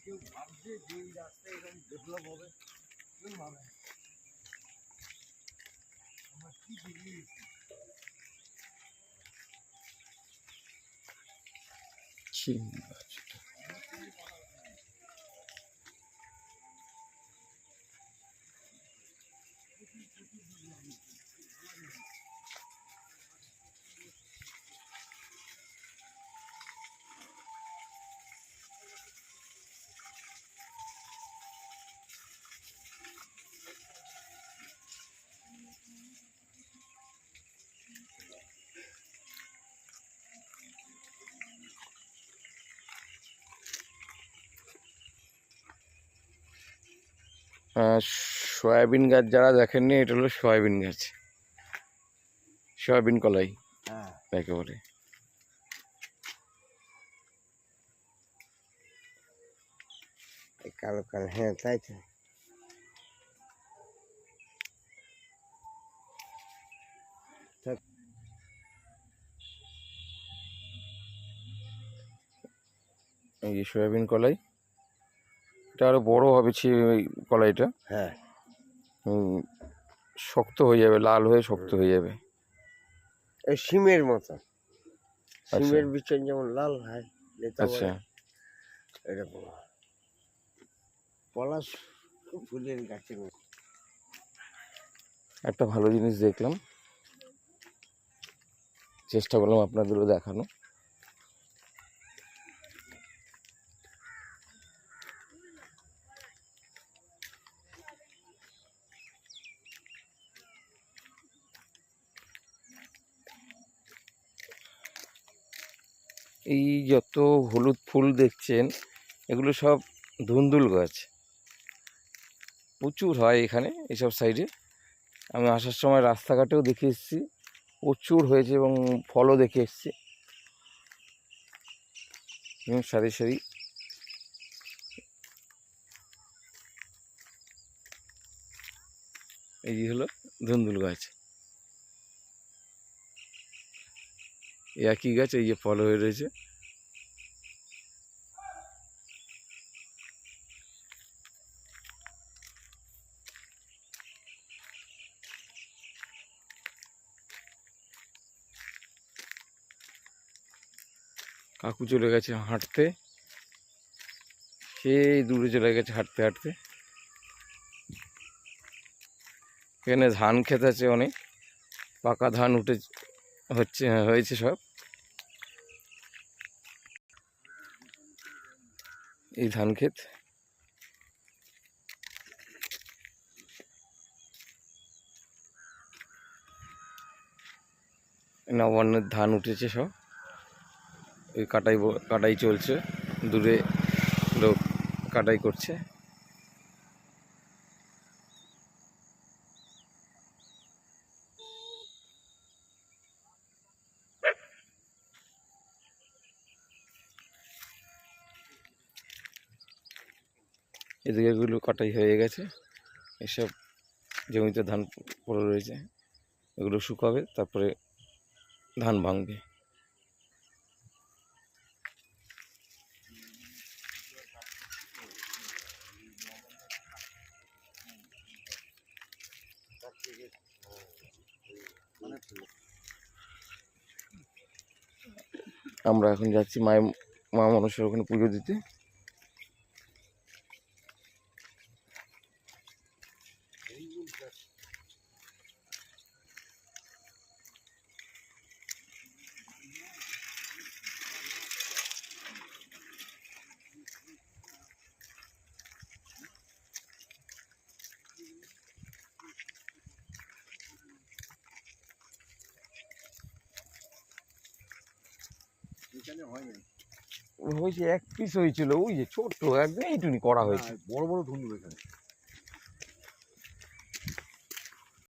কেউ ভাবছে যে এই রাস্তা এরকম ডেভেলপ হবে, কেউ ভাবে আমরা কি দেখি। সয়াবিন গাছ যারা দেখেননি, এটা হলো সয়াবিন গাছ, সয়াবিন কলাই একেবারে। কালো কালো, হ্যাঁ তাই তো। এই যে সয়াবিন কলাই, এটা আরো বড় হবে কলাইটা। হ্যাঁ, শক্ত হয়ে যাবে, লাল হয়ে শক্ত হয়ে যাবে, এই সিমের মতো। সিমের বিচন যেমন লাল হয়, আচ্ছা, এরকম পলাশ ফুলের গাছের মতো। একটা ভালো জিনিস দেখলাম, চেষ্টা করলাম আপনাদেরও দেখানো। এই যত হলুদ ফুল দেখছেন, এগুলো সব ধুন্দুল গাছ, প্রচুর হয় এখানে এসব সাইডে। আমি আসার সময় রাস্তাঘাটেও দেখে এসেছি, প্রচুর হয়েছে এবং ফলও দেখে এসেছি সারি সারি। এই যে হলো ধুন্দুল গাছ, একই গাছ, এই যে ফল হয়ে রয়েছে। কাকু চলে গেছে হাঁটতে, সেই দূরে চলে গেছে হাঁটতে হাঁটতে। এখানে ধান ক্ষেত আছে অনেক, পাকা ধান হয়েছে সব। এই ধান ক্ষেত, নবান্নের ধান উঠেছে সব, এই কাটাই চলছে, দূরে লোক কাটাই করছে। এদিকে এগুলো কাটাই হয়ে গেছে, এসব জমিতে ধান পড়ে রয়েছে, এগুলো শুকাবে, তারপরে ধান ভাঙবে। আমরা এখন যাচ্ছি মা মনসার ওখানে পুজো দিতে। হয়েছে এক পিস হয়েছিল, ওই যে ছোট্ট একদম এইটুনি করা হয়েছে, বড় বড় ধুন্দুল এখানে।